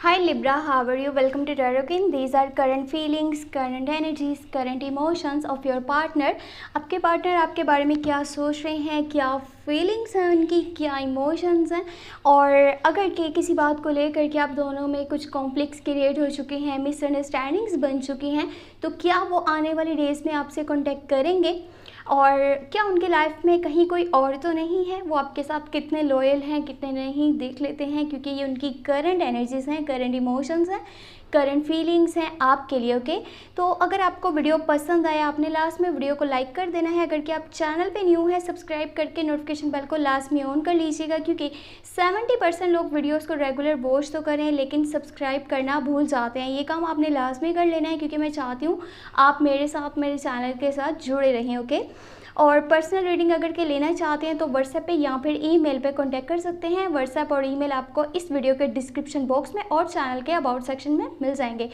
Hi Libra, how are you? Welcome to Tarot King. These are current feelings, current energies, current emotions of your partner. आपके partner आपके बारे में क्या सोच रहे हैं, क्या फीलिंग्स हैं उनकी, क्या इमोशंस हैं, और अगर के किसी बात को लेकर के आप दोनों में कुछ कॉन्फ्लिक्ट्स क्रिएट हो चुके हैं, मिसअंडरस्टैंडिंग्स बन चुकी हैं, तो क्या वो आने वाली डेज़ में आपसे कांटेक्ट करेंगे? और क्या उनके लाइफ में कहीं कोई और तो नहीं है? वो आपके साथ कितने लॉयल हैं, कितने नहीं, देख लेते हैं, क्योंकि ये उनकी करंट एनर्जीज़ हैं, करंट इमोशंस हैं, करंट फीलिंग्स हैं आपके लिए। ओके, तो अगर आपको वीडियो पसंद आया, आपने लास्ट में वीडियो को लाइक कर देना है। अगर कि आप चैनल पे न्यू है, सब्सक्राइब करके नोटिफिकेशन बेल को लास्ट में ऑन कर लीजिएगा, क्योंकि 70% लोग वीडियोस को रेगुलर वॉच तो करें लेकिन सब्सक्राइब करना भूल जाते हैं। ये काम आपने लास्ट में कर लेना है, क्योंकि मैं चाहती हूँ आप मेरे साथ, मेरे चैनल के साथ जुड़े रहें। ओके, और पर्सनल रीडिंग अगर के लेना चाहते हैं तो व्हाट्सएप पे या फिर ईमेल पे कांटेक्ट कर सकते हैं। व्हाट्सएप और ईमेल आपको इस वीडियो के डिस्क्रिप्शन बॉक्स में और चैनल के अबाउट सेक्शन में मिल जाएंगे।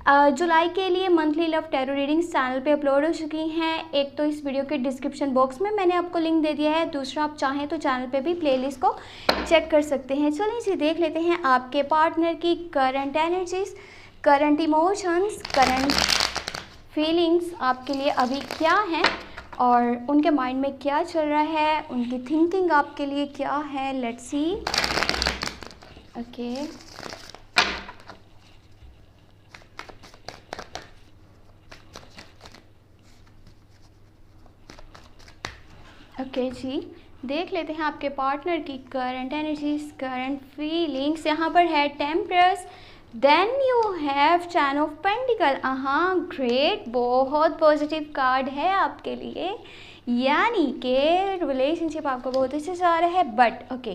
जुलाई के लिए monthly love tarot readings channel पे अपलोड हो चुकी हैं। एक तो इस वीडियो के डिस्क्रिप्शन बॉक्स में मैंने आपको लिंक दे दिया है, दूसरा आप चाहें तो चैनल पे भी प्लेलिस्ट को चेक कर सकते हैं। चलिए इसे देख लेते हैं आपके पार्टनर की current energies, current emotions, current feelings आपके लिए अभी क्या हैं और उनके माइंड में क्या चल रहा है, उनकी थिंकिंग आपके लिए क्या है। Let's see. ओके, ओके जी, देख लेते हैं आपके पार्टनर की करंट एनर्जीज, करंट फीलिंग्स। यहाँ पर है temperance, then you have 10 of pentacle. हाँ, ग्रेट, बहुत पॉजिटिव कार्ड है आपके लिए, यानी कि रिलेशनशिप आपको बहुत अच्छे से आ रहा है। बट ओके,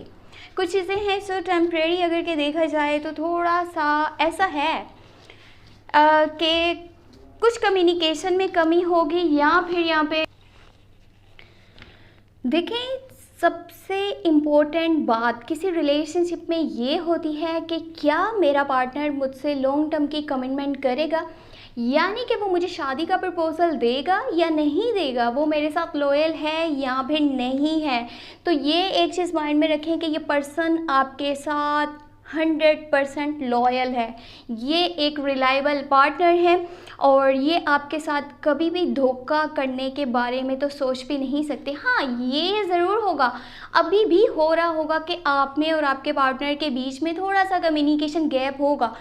कुछ चीज़ें हैं सो टेम्परेरी अगर के देखा जाए तो थोड़ा सा ऐसा है कि कुछ कम्युनिकेशन में कमी होगी, या फिर यहाँ पे देखें, सबसे इम्पोर्टेंट बात किसी रिलेशनशिप में ये होती है कि क्या मेरा पार्टनर मुझसे लॉन्ग टर्म की कमिटमेंट करेगा, यानी कि वो मुझे शादी का प्रपोजल देगा या नहीं देगा, वो मेरे साथ लॉयल है या फिर नहीं है। तो ये एक चीज़ माइंड में रखें कि ये पर्सन आपके साथ 100% लॉयल है, ये एक रिलायबल पार्टनर है, और ये आपके साथ कभी भी धोखा करने के बारे में तो सोच भी नहीं सकते। हाँ, ये ज़रूर होगा, अभी भी हो रहा होगा कि आप में और आपके पार्टनर के बीच में थोड़ा सा कम्युनिकेशन गैप होगा,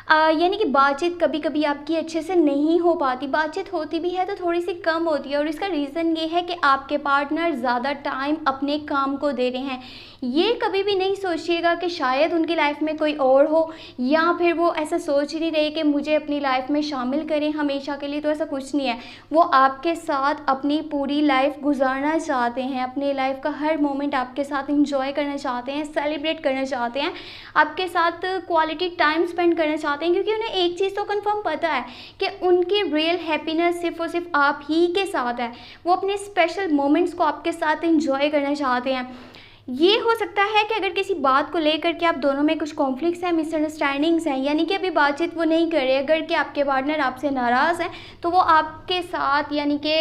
यानी कि बातचीत कभी कभी आपकी अच्छे से नहीं हो पाती, बातचीत होती भी है तो थोड़ी सी कम होती है। और इसका रीज़न ये है कि आपके पार्टनर ज़्यादा टाइम अपने काम को दे रहे हैं। ये कभी भी नहीं सोचिएगा कि शायद उनकी लाइफ में कोई और हो, या फिर वो ऐसा सोच ही नहीं रहे कि मुझे अपनी लाइफ में शामिल करें हमेशा के लिए। तो ऐसा कुछ नहीं है, वो आपके साथ अपनी पूरी लाइफ गुजारना चाहते हैं, अपनी लाइफ का हर मोमेंट आपके साथ इंजॉय करना चाहते हैं, सेलिब्रेट करना चाहते हैं, आपके साथ क्वालिटी टाइम स्पेंड करना चाहते हैं, क्योंकि उन्हें एक चीज़ तो कंफर्म पता है कि उनकी रियल हैप्पीनेस सिर्फ और सिर्फ आप ही के साथ है। वो अपने स्पेशल मोमेंट्स को आपके साथ एंजॉय करना चाहते हैं। ये हो सकता है कि अगर किसी बात को लेकर के आप दोनों में कुछ कॉन्फ्लिक्ट्स हैं, मिसअंडरस्टैंडिंग्स हैं, यानी कि अभी बातचीत वो नहीं कर रहे, अगर कि आपके पार्टनर आपसे नाराज़ हैं, तो वो आपके साथ यानी कि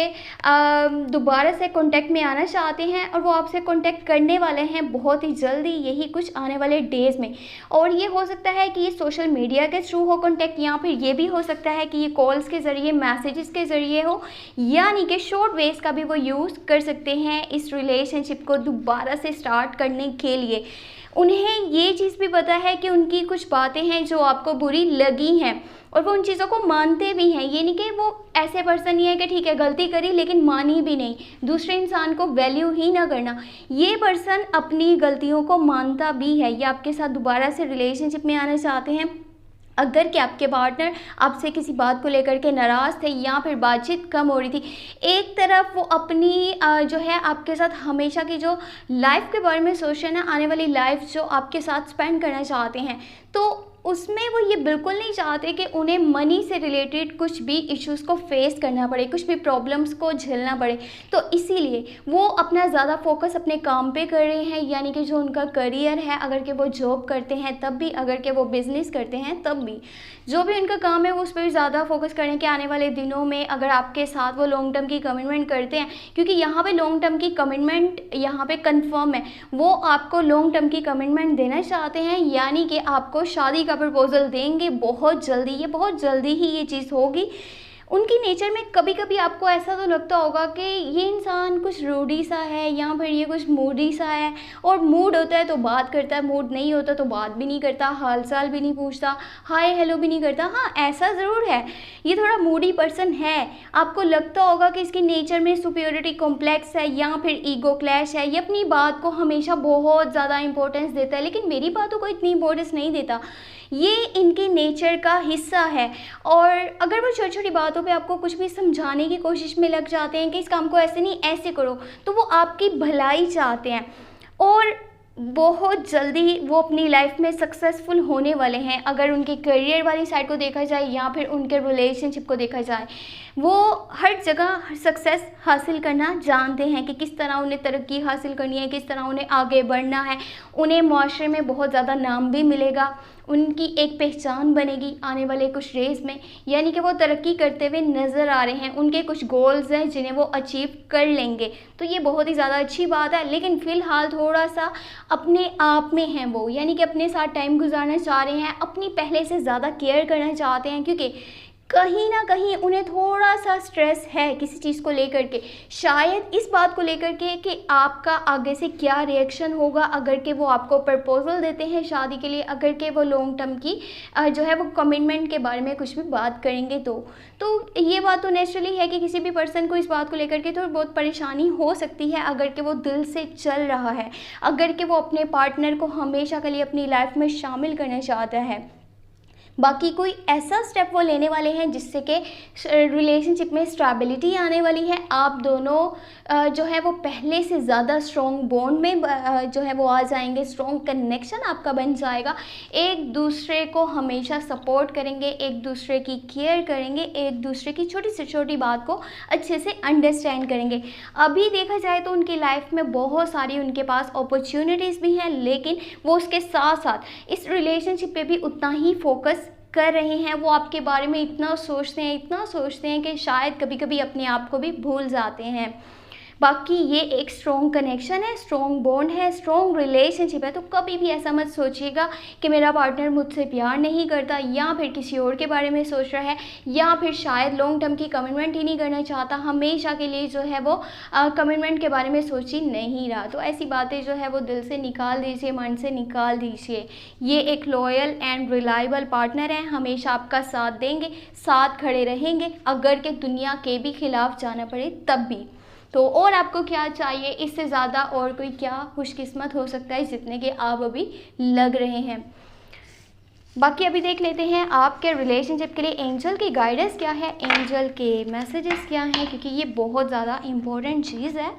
दोबारा से कांटेक्ट में आना चाहते हैं, और वो आपसे कांटेक्ट करने वाले हैं बहुत ही जल्दी, यही कुछ आने वाले डेज़ में। और ये हो सकता है कि ये सोशल मीडिया के थ्रू हो कांटेक्ट, या फिर ये भी हो सकता है कि ये कॉल्स के ज़रिए, मैसेजेस के ज़रिए हो, यानी कि शॉर्ट वेज का भी वो यूज़ कर सकते हैं इस रिलेशनशिप को दोबारा से स्टार्ट करने के लिए। उन्हें ये चीज़ भी पता है कि उनकी कुछ बातें हैं जो आपको बुरी लगी हैं, और वो उन चीज़ों को मानते भी हैं। ये नहीं कि वो ऐसे पर्सन नहीं है कि ठीक है गलती करी लेकिन मानी भी नहीं, दूसरे इंसान को वैल्यू ही ना करना। ये पर्सन अपनी गलतियों को मानता भी है, ये आपके साथ दोबारा से रिलेशनशिप में आना चाहते हैं। अगर कि आपके पार्टनर आपसे किसी बात को लेकर के नाराज़ थे, या फिर बातचीत कम हो रही थी, एक तरफ वो अपनी जो है आपके साथ हमेशा की जो लाइफ के बारे में सोच रहे हैं ना, आने वाली लाइफ जो आपके साथ स्पेंड करना चाहते हैं, तो उसमें वो ये बिल्कुल नहीं चाहते कि उन्हें मनी से रिलेटेड कुछ भी इश्यूज़ को फेस करना पड़े, कुछ भी प्रॉब्लम्स को झेलना पड़े। तो इसीलिए वो अपना ज़्यादा फोकस अपने काम पे कर रहे हैं, यानी कि जो उनका करियर है, अगर कि वो जॉब करते हैं तब भी, अगर कि वो बिज़नेस करते हैं तब भी, जो भी उनका काम है वो उस पर भी ज़्यादा फोकस करें कि आने वाले दिनों में अगर आपके साथ वो लॉन्ग टर्म की कमिटमेंट करते हैं, क्योंकि यहाँ पे लॉन्ग टर्म की कमिटमेंट यहाँ पे कंफर्म है, वो आपको लॉन्ग टर्म की कमिटमेंट देना चाहते हैं, यानी कि आपको शादी का प्रपोज़ल देंगे बहुत जल्दी, ये बहुत जल्दी ही ये चीज़ होगी। उनकी नेचर में कभी कभी आपको ऐसा तो लगता होगा कि ये इंसान कुछ रूडी सा है या फिर ये कुछ मूडी सा है, और मूड होता है तो बात करता है, मूड नहीं होता तो बात भी नहीं करता, हाल चाल भी नहीं पूछता, हाय हेलो भी नहीं करता। हाँ, ऐसा ज़रूर है, ये थोड़ा मूडी पर्सन है। आपको लगता होगा कि इसकी नेचर में सुपीरियरिटी कॉम्प्लेक्स है या फिर ईगो क्लैश है, ये अपनी बात को हमेशा बहुत ज़्यादा इंपॉर्टेंस देता है लेकिन मेरी बातों को इतनी इंपॉर्टेंस नहीं देता। ये इनके नेचर का हिस्सा है। और अगर वो छोटी छोटी बातों पे आपको कुछ भी समझाने की कोशिश में लग जाते हैं कि इस काम को ऐसे नहीं ऐसे करो, तो वो आपकी भलाई चाहते हैं और बहुत जल्दी वो अपनी लाइफ में सक्सेसफुल होने वाले हैं। अगर उनके करियर वाली साइड को देखा जाए या फिर उनके रिलेशनशिप को देखा जाए, वो हर जगह सक्सेस हासिल करना जानते हैं कि किस तरह उन्हें तरक्की हासिल करनी है, किस तरह उन्हें आगे बढ़ना है। उन्हें माशरे में बहुत ज़्यादा नाम भी मिलेगा, उनकी एक पहचान बनेगी आने वाले कुछ रेस में, यानी कि वो तरक्की करते हुए नज़र आ रहे हैं। उनके कुछ गोल्स हैं जिन्हें वो अचीव कर लेंगे, तो ये बहुत ही ज़्यादा अच्छी बात है। लेकिन फ़िलहाल थोड़ा सा अपने आप में हैं वो, यानी कि अपने साथ टाइम गुजारना चाह रहे हैं, अपनी पहले से ज़्यादा केयर करना चाहते हैं, क्योंकि कहीं ना कहीं उन्हें थोड़ा सा स्ट्रेस है किसी चीज़ को लेकर के, शायद इस बात को लेकर के कि आपका आगे से क्या रिएक्शन होगा अगर के वो आपको प्रपोजल देते हैं शादी के लिए, अगर के वो लॉन्ग टर्म की जो है वो कमिटमेंट के बारे में कुछ भी बात करेंगे। तो ये बात तो नेचुरली है कि किसी भी पर्सन को इस बात को लेकर के थोड़ी बहुत परेशानी हो सकती है अगर के वो दिल से चल रहा है, अगर के वो अपने पार्टनर को हमेशा के लिए अपनी लाइफ में शामिल करना चाहता है। बाकी कोई ऐसा स्टेप वो लेने वाले हैं जिससे कि रिलेशनशिप में स्टेबिलिटी आने वाली है। आप दोनों जो है वो पहले से ज़्यादा स्ट्रॉन्ग बॉन्ड में जो है वो आ जाएंगे, स्ट्रॉन्ग कनेक्शन आपका बन जाएगा, एक दूसरे को हमेशा सपोर्ट करेंगे, एक दूसरे की केयर करेंगे, एक दूसरे की छोटी से छोटी बात को अच्छे से अंडरस्टैंड करेंगे। अभी देखा जाए तो उनकी लाइफ में बहुत सारी उनके पास अपॉर्चुनिटीज़ भी हैं, लेकिन वो उसके साथ साथ इस रिलेशनशिप पे भी उतना ही फोकस कर रहे हैं। वो आपके बारे में इतना सोचते हैं कि शायद कभी कभी अपने आप को भी भूल जाते हैं। बाकी ये एक स्ट्रॉन्ग कनेक्शन है, स्ट्रॉन्ग बॉन्ड है, स्ट्रॉन्ग रिलेशनशिप है। तो कभी भी ऐसा मत सोचिएगा कि मेरा पार्टनर मुझसे प्यार नहीं करता या फिर किसी और के बारे में सोच रहा है या फिर शायद लॉन्ग टर्म की कमिटमेंट ही नहीं करना चाहता, हमेशा के लिए जो है वो कमिटमेंट के बारे में सोच ही नहीं रहा। तो ऐसी बातें जो है वो दिल से निकाल दीजिए, मन से निकाल दीजिए। ये एक लॉयल एंड रिलायबल पार्टनर है, हमेशा आपका साथ देंगे, साथ खड़े रहेंगे, अगर के दुनिया के भी खिलाफ जाना पड़े तब भी। तो और आपको क्या चाहिए, इससे ज़्यादा और कोई क्या खुशकिस्मत हो सकता है जितने के आप अभी लग रहे हैं। बाकी अभी देख लेते हैं आपके रिलेशनशिप के लिए एंजल की गाइडेंस क्या है, एंजल के मैसेजेस क्या हैं, क्योंकि ये बहुत ज़्यादा इम्पोर्टेंट चीज़ है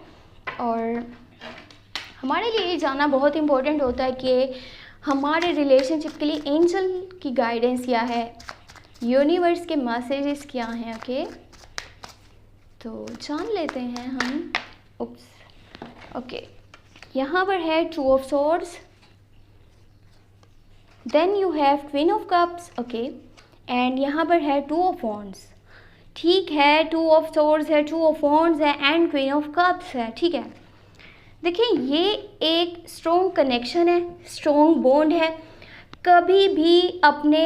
और हमारे लिए ये जानना बहुत इम्पोर्टेंट होता है कि हमारे रिलेशनशिप के लिए एंजल की गाइडेंस क्या है, यूनिवर्स के मैसेजेस क्या हैं। ओके, तो जान लेते हैं हम। ओके, यहाँ पर है two of swords, then you have queen of cups, okay, and यहाँ पर है टू ऑफ वॉन्ड्स। ठीक है, टू ऑफ सॉर्ड्स है, टू ऑफ वॉन्ड्स है एंड क्वीन ऑफ कप्स है। ठीक है, देखिए ये एक स्ट्रॉन्ग कनेक्शन है, स्ट्रॉन्ग बॉन्ड है। कभी भी अपने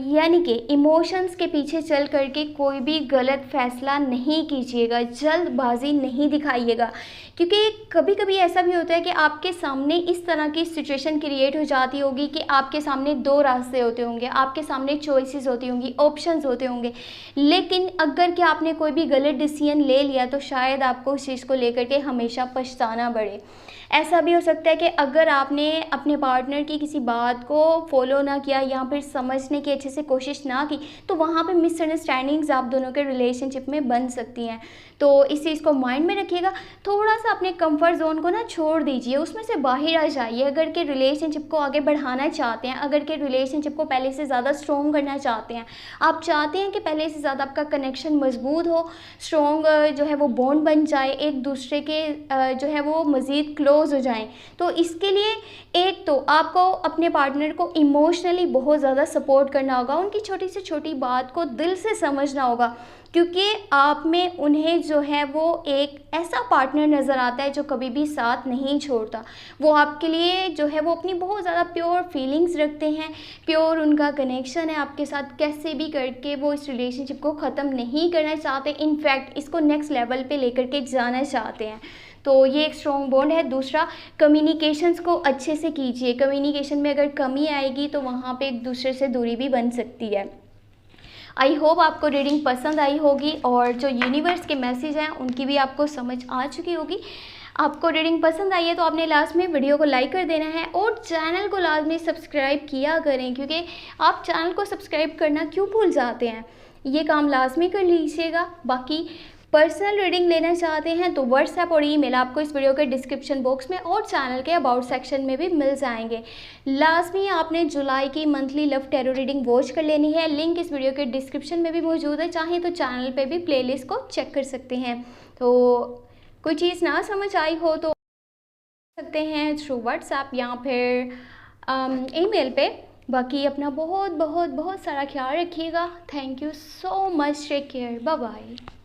यानी कि इमोशंस के पीछे चल करके कोई भी गलत फैसला नहीं कीजिएगा, जल्दबाजी नहीं दिखाइएगा, क्योंकि कभी कभी ऐसा भी होता है कि आपके सामने इस तरह की सिचुएशन क्रिएट हो जाती होगी कि आपके सामने दो रास्ते होते होंगे, आपके सामने चॉइसेस होती होंगी, ऑप्शंस होते होंगे, लेकिन अगर कि आपने कोई भी गलत डिसीजन ले लिया तो शायद आपको उस चीज़ को लेकर के हमेशा पछताना पड़े। ऐसा भी हो सकता है कि अगर आपने अपने पार्टनर की किसी बात को फॉलो ना किया या फिर समझने की अच्छे से कोशिश ना की, तो वहाँ पे मिसअंडरस्टैंडिंग्स आप दोनों के रिलेशनशिप में बन सकती हैं। तो इस चीज़ को माइंड में रखिएगा, थोड़ा सा अपने कंफर्ट जोन को ना छोड़ दीजिए, उसमें से बाहर आ जाइए। अगर के रिलेशनशिप को आगे बढ़ाना चाहते हैं, अगर के रिलेशनशिप को पहले से ज़्यादा स्ट्रॉन्ग करना चाहते हैं, आप चाहते हैं कि पहले से ज़्यादा आपका कनेक्शन मजबूत हो, स्ट्रॉन्ग जो है वो बॉन्ड बन जाए, एक दूसरे के जो है वो मज़ीद क्लोज क्लोज़ हो जाएं। तो इसके लिए एक तो आपको अपने पार्टनर को इमोशनली बहुत ज़्यादा सपोर्ट करना होगा, उनकी छोटी से छोटी बात को दिल से समझना होगा, क्योंकि आप में उन्हें जो है वो एक ऐसा पार्टनर नज़र आता है जो कभी भी साथ नहीं छोड़ता। वो आपके लिए जो है वो अपनी बहुत ज़्यादा प्योर फीलिंग्स रखते हैं, प्योर उनका कनेक्शन है आपके साथ, कैसे भी करके वो इस रिलेशनशिप को ख़त्म नहीं करना चाहते, इनफैक्ट इसको नेक्स्ट लेवल पे लेकर के जाना चाहते हैं। तो ये एक स्ट्रॉन्ग बॉन्ड है। दूसरा, कम्युनिकेशंस को अच्छे से कीजिए। कम्युनिकेशन में अगर कमी आएगी तो वहाँ पे एक दूसरे से दूरी भी बन सकती है। आई होप आपको रीडिंग पसंद आई होगी और जो यूनिवर्स के मैसेज हैं उनकी भी आपको समझ आ चुकी होगी। आपको रीडिंग पसंद आई है तो आपने लास्ट में वीडियो को लाइक कर देना है और चैनल को लाजमी सब्सक्राइब किया करें, क्योंकि आप चैनल को सब्सक्राइब करना क्यों भूल जाते हैं, ये काम लाजमी कर लीजिएगा। बाकी पर्सनल रीडिंग लेना चाहते हैं तो व्हाट्सएप और ईमेल आपको इस वीडियो के डिस्क्रिप्शन बॉक्स में और चैनल के अबाउट सेक्शन में भी मिल जाएंगे। लाजमी आपने जुलाई की monthly love tarot reading watch कर लेनी है, लिंक इस वीडियो के डिस्क्रिप्शन में भी मौजूद है, चाहे तो चैनल पे भी प्लेलिस्ट को चेक कर सकते हैं। तो कोई चीज़ ना समझ आई हो तो सकते हैं थ्रू व्हाट्सएप या फिर ईमेल पे। बाकी अपना बहुत बहुत बहुत सारा ख्याल रखिएगा। Thank you so much, take care, bye bye.